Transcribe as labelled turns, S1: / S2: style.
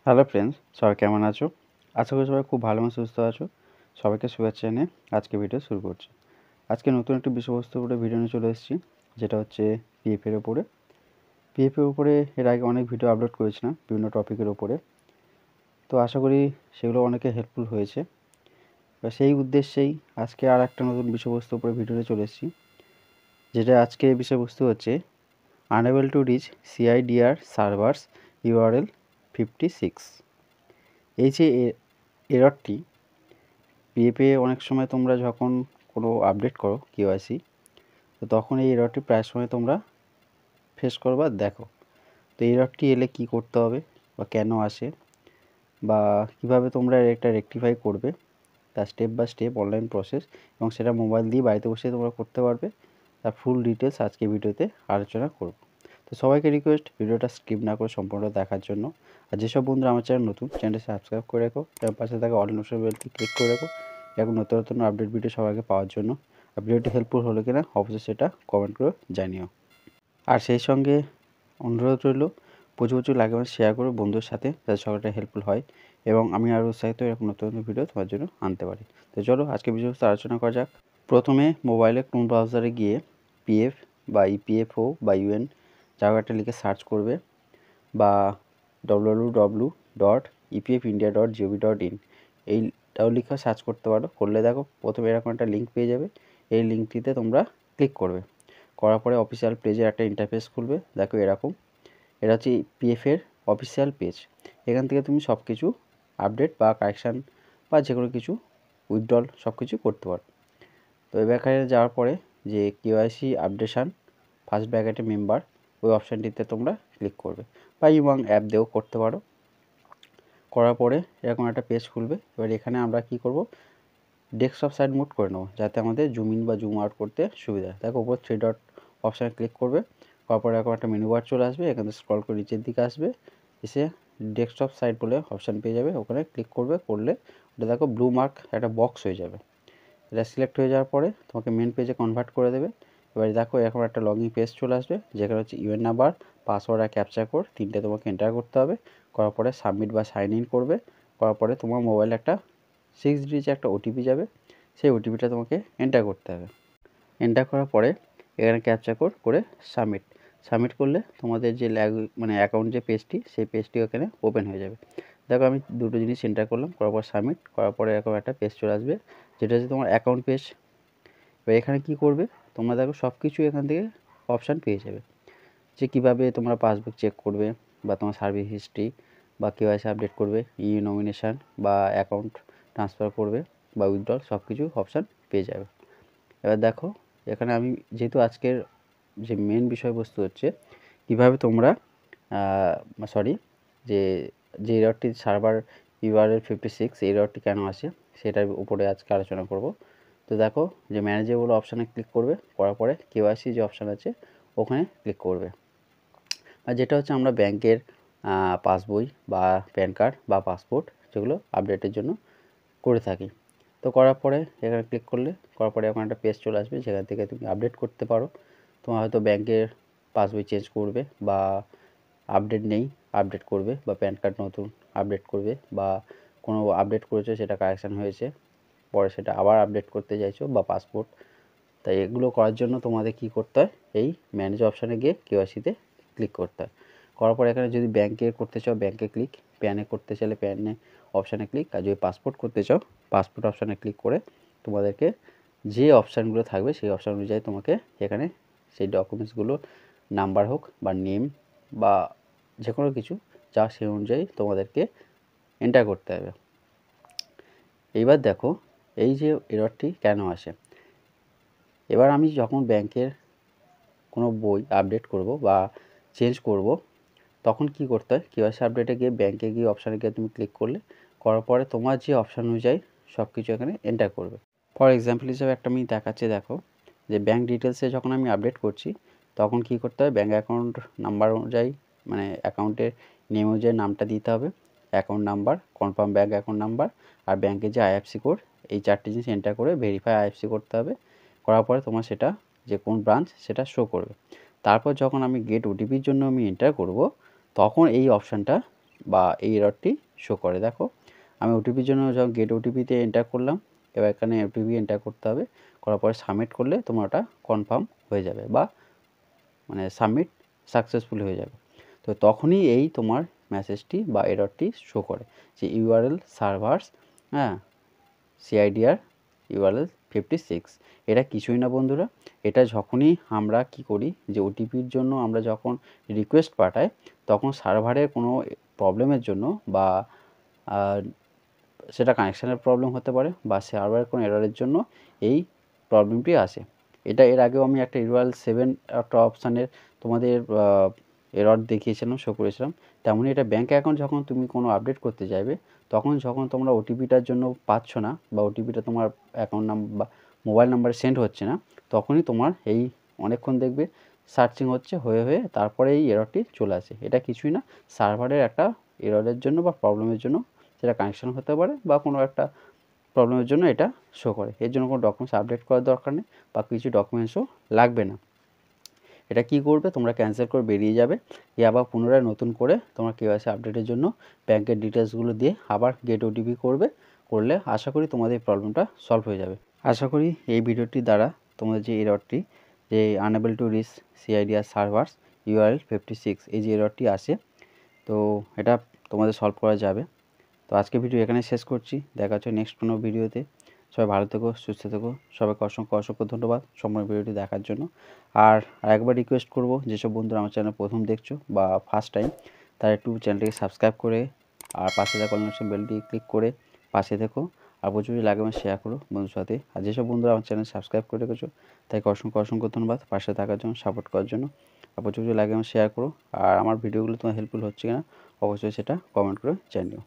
S1: Hello friends, সবাই কেমন আছো? আশা করি সবাই খুব ভালো এবং সুস্থ আছো। সবাইকে শুভেচ্ছা জানিয়ে আজকে ভিডিও শুরু করছি। আজকে নতুন একটি বিষয়বস্তুর উপরে ভিডিও নিয়ে চলে এসেছি, যেটা হচ্ছে পিএফের উপরে। পিএফের উপরে এর আগে অনেক ভিডিও আপলোড করেছিলাম বিভিন্ন টপিকের উপরে, তো আশা করি সেগুলো অনেকে হেল্পফুল হয়েছে। সেই উদ্দেশ্যেই আজকে আর একটা নতুন বিষয়বস্তুর উপরে ভিডিও নিয়ে চলে এসেছি, যেটা আজকে বিষয়বস্তু হচ্ছে unable to reach CIDR servers URL 56। এই যে এররটি পিএফে অনেক সময় তোমরা যখন কোনো আপডেট করো কেওয়াইসি, তো তখন এই এররটি প্রায় সময় তোমরা ফেস করো বা দেখো। তো এই এররটি এলে কি করতে হবে বা কেন আসে বা কিভাবে তোমরা এটা রেকটিফাই করবে, তার step by step online process, এবং সেটা মোবাইল দিয়ে বাড়িতে বসে তোমরা করতে পারবে, তার ফুল ডিটেলস আজকে ভিডিওতে আলোচনা করব। তো সবাইকে রিকোয়েস্ট ভিডিওটা স্কিপ না করে সম্পূর্ণ দেখার জন্য। আর যেসব বন্ধুরা আমার চ্যানেল নতুন, চ্যানেলটি সাবস্ক্রাইব করে রাখো, তার পাশে থাকা অল নোটিফিকেশন বেলটি ক্লিক করে রাখো এরকম নতুন নতুন আপডেট ভিডিও সবার আগে পাওয়ার জন্য। আর ভিডিওটি হেল্পফুল হলো কিনা অবশ্যই সেটা কমেন্ট করে জানিও। আর সেই সঙ্গে অনুরোধ রইল, প্রচুর লাইক এবং শেয়ার করো বন্ধুদের সাথে, যাতে সবাইটা হেল্পফুল হয় এবং আমি আরও উৎসাহিত এরকম নতুন নতুন ভিডিও তোমার জন্য আনতে পারি। তো চলো আজকে বিষয়বস্তু আলোচনা করা যাক। প্রথমে মোবাইলে ক্রোম ব্রাউজারে গিয়ে পিএফ বা ইপিএফও বা ইউএন জায়গাটা লিখে সার্চ করবে, বা www.epfindia.gov.in এইটাও লিখে সার্চ করতে পারো। করলে দেখো প্রথমে এরকম একটা লিঙ্ক পেয়ে যাবে। এই লিঙ্কটিতে তোমরা ক্লিক করবে, করার পরে অফিসিয়াল পেজের একটা ইন্টারফেস খুলবে। দেখো এরকম, এটা হচ্ছে পিএফের অফিসিয়াল পেজ। এখান থেকে তুমি সব কিছু আপডেট বা কারেকশান বা যে কোনো কিছু উইথড্রল সব কিছু করতে পারো। তো এই ব্যাখ্যায় যাওয়ার পরে যে কেওয়াইসি আপডেশান ফার্স্ট ব্র্যাকেটে মেম্বার, ওই অপশানটিতে তোমরা ক্লিক করবে, বা ইউমাং অ্যাপ দিয়েও করতে পারো। করার পরে এরকম একটা পেজ খুলবে। এবার এখানে আমরা কি করব, ডেস্কটপ সাইড মোড করে নেবো, যাতে আমাদের জুম ইন বা জুম আউট করতে সুবিধা হয়। দেখো উপর 3 ডট অপশানে ক্লিক করবে, করার পরে এরকম একটা মেনু বার চলে আসবে। এখানে স্ক্রল করে নিচের দিকে আসবে, এসে ডেস্কটপ সাইড বলে অপশান পেয়ে যাবে, ওখানে ক্লিক করবে। করলে ওটা দেখো ব্লু মার্ক একটা বক্স হয়ে যাবে। এটা সিলেক্ট হয়ে যাওয়ার পরে তোমাকে মেন পেজে কনভার্ট করে দেবে। এবারে দেখো এখন একটা লগইন পেজ চলে আসবে, যেখানে হচ্ছে ইউএন নাম্বার, পাসওয়ার্ড আর ক্যাপচা কোড তিনটে তোমাকে এন্টার করতে হবে। করার পরে সাবমিট বা সাইন ইন করবে। করার পরে তোমার মোবাইলে একটা 6 ডিজিট একটা ওটিপি যাবে, সেই ওটিপিটা তোমাকে এন্টার করতে হবে। এন্টার করার পরে এখানে ক্যাপচা কোড করে সাবমিট করলে তোমাদের যে অ্যাকাউন্ট যে পেজটি, সেই পেজটি ওখানে ওপেন হয়ে যাবে। দেখো আমি দুটো জিনিস এন্টার করলাম, করার পর সাবমিট করার পরে এরকম একটা পেজ চলে আসবে, যেটা হচ্ছে তোমার অ্যাকাউন্ট পেজ। এবার এখানে কি করবে, তোমরা দেখো সব কিছু এখান থেকে অপশান পেয়ে যাবে, যে কীভাবে তোমরা পাসবুক চেক করবে, বা তোমার সার্ভিস হিস্ট্রি, বা কেওয়াইসি আপডেট করবে, ই নমিনেশান বা অ্যাকাউন্ট ট্রান্সফার করবে বা উইথড্রল, সব কিছু অপশান পেয়ে যাবে। এবার দেখো এখানে আমি যেহেতু আজকের যে মেন বিষয়বস্তু হচ্ছে কীভাবে তোমরা যে যে এররটি সার্ভার ইউআরএল 56 এই এররটি কেন আসে সেটার উপরে আজকে আলোচনা করব। তো দেখো যে ম্যানেজেবল অপশানে ক্লিক করবে, করার পরে কেওয়াইসি যে অপশান আছে ওখানে ক্লিক করবে। আর যেটা হচ্ছে আমরা ব্যাংকের পাসবই বা প্যান কার্ড বা পাসপোর্ট যেগুলো আপডেটের জন্য করে থাকি। তো করার পরে এখানে ক্লিক করলে, করার পরে এখন একটা পেজ চলে আসবে, যেখান থেকে তুমি আপডেট করতে পারো। তোমার হয়তো ব্যাংকের পাসবই চেঞ্জ করবে, বা আপডেট নেই আপডেট করবে, বা প্যান কার্ড নতুন আপডেট করবে, বা কোনো আপডেট করেছো সেটা কারেকশান হয়েছে, পরে সেটা আবার আপডেট করতে চাইছো, বা পাসপোর্ট। তাই এগুলো করার জন্য তোমাদের কি করতে হয়, এই ম্যানেজ অপশানে গিয়ে কেওয়াইসিতে ক্লিক করতে হয়। করার পর এখানে যদি ব্যাংকে করতে চাও ব্যাংকে ক্লিক, প্যানে করতে চাইলে প্যানে অপশানে ক্লিক, আর যদি পাসপোর্ট করতে চাও পাসপোর্ট অপশানে ক্লিক করে তোমাদেরকে যে অপশানগুলো থাকবে সেই অপশান অনুযায়ী তোমাকে এখানে সেই ডকুমেন্টসগুলো নাম্বার হোক বা নেম বা যে কোনো কিছু যা সেই অনুযায়ী তোমাদেরকে এন্টার করতে হবে। এইবার দেখো এই যে এররটি কেন আসে। এবার আমি যখন ব্যাংকের কোনো বই আপডেট করব বা চেঞ্জ করব, তখন কি করতে হয়, কেওয়াইসি আপডেটে গিয়ে ব্যাংকে গিয়ে অপশানে গিয়ে তুমি ক্লিক করলে, করার পরে তোমার যে অপশান অনুযায়ী সব কিছু এখানে এন্টার করবে। ফর এক্সাম্পল হিসাবে একটা আমি দেখাচ্ছি, দেখো যে ব্যাঙ্ক ডিটেলসে যখন আমি আপডেট করছি তখন কি করতে হবে, ব্যাঙ্ক অ্যাকাউন্ট নাম্বার অনুযায়ী অ্যাকাউন্টের নেম অনুযায়ী নামটা দিতে হবে, account number, confirm bank account number, আর ব্যাঙ্কের যে আইএফসি কোড, এই চারটি জিনিস এন্টার করে ভেরিফাই আইএফসি করতে হবে। করার পরে তোমার সেটা যে কোন ব্রাঞ্চ সেটা শো করবে। তারপর যখন আমি গেট ওটিপির জন্য আমি এন্টার করব, তখন এই অপশানটা বা এই এররটি শো করে। দেখো আমি ওটিপির জন্য যখন গেট ওটিপিতে এন্টার করলাম, এবার এখানে ওটিপি এন্টার করতে হবে, করার পরে সাবমিট করলে তোমার ওটা কনফার্ম হয়ে যাবে বা মানে সাবমিট সাকসেসফুল হয়ে যাবে। তো তখনই এই তোমার মেসেজটি বা এররটি শো করে যে ইউআরএল সার্ভার্স সিআইডিআর ইউআরএল 56। এটা কিছুই না বন্ধুরা, এটা যখনই আমরা কি করি যে ওটিপির জন্য আমরা যখন রিকোয়েস্ট পাঠাই তখন সার্ভারের কোনো প্রবলেমের জন্য বা সেটা কানেকশানের প্রবলেম হতে পারে বা সার্ভারের কোনো এররের জন্য এই প্রবলেমটি আসে। এটা এর আগেও আমি একটা ইউআরএল 7 একটা অপশানের তোমাদের এরর দেখিয়েছিলাম, শো করেছিলাম। তেমনই এটা ব্যাঙ্ক অ্যাকাউন্ট যখন তুমি কোনো আপডেট করতে যাবে তখন যখন তোমরা ওটিপিটার জন্য পাচ্ছ না বা ওটিপিটা তোমার অ্যাকাউন্ট নাম্বার বা মোবাইল নাম্বারে সেন্ড হচ্ছে না, তখনই তোমার এই অনেকক্ষণ দেখবে সার্চিং হচ্ছে হয়ে তারপরে এই এররটি চলে আসে। এটা কিছুই না, সার্ভারের একটা এররের জন্য বা প্রবলেমের জন্য, সেটা কানেকশান হতে পারে বা কোনো একটা প্রবলেমের জন্য এটা শো করে। এর জন্য কোনো ডকুমেন্টস আপডেট করার দরকার নেই বা কিছু ডকুমেন্টসও লাগবে না। এটা কি করবে, তোমরা ক্যান্সেল করে বেরিয়ে যাবে, আবার পুনরায় নতুন করে তোমরা কেওয়াইসি আপডেটের জন্য ব্যাংকের ডিটেলসগুলো দিয়ে আবার গেট ওটিপি করলে আশা করি তোমাদের এই প্রবলেমটা সলভ হয়ে যাবে। আশা করি এই ভিডিওটির দ্বারা তোমাদের যে এররটি যে unable to reach CIDR servers URL 56 এই যে এররটি আসে, তো এটা তোমাদের সলভ করা যাবে। তো আজকে ভিডিও এখানে শেষ করছি, দেখা হচ্ছে নেক্সট কোনো ভিডিওতে। সবাই ভালো থেকো, সুস্থ থেকো, সবাইকে অসংখ্য ধন্যবাদ সম্পূর্ণ ভিডিওটি দেখার জন্য। আর আরেকবার রিকোয়েস্ট করব, যেসব বন্ধুরা আমার চ্যানেল প্রথম দেখছো বা ফার্স্ট টাইম, তারা একটু চ্যানেলটিকে সাবস্ক্রাইব করে আর পাশে থাকা নোটিফিকেশন বেলটি ক্লিক করে পাশে থেকো। আর প্রচুর লাগে আমার শেয়ার করো বন্ধুর সাথে। আর যেসব বন্ধুরা আমার চ্যানেল সাবস্ক্রাইব করে রেখেছো তাদেরকে অসংখ্য ধন্যবাদ পাশে থাকার জন্য, সাপোর্ট করার জন্য। আর প্রচুর লাগে আমার শেয়ার করো। আর আমার ভিডিওগুলো তোমার হেল্পফুল হচ্ছে কিনা অবশ্যই সেটা কমেন্ট করে জানিও।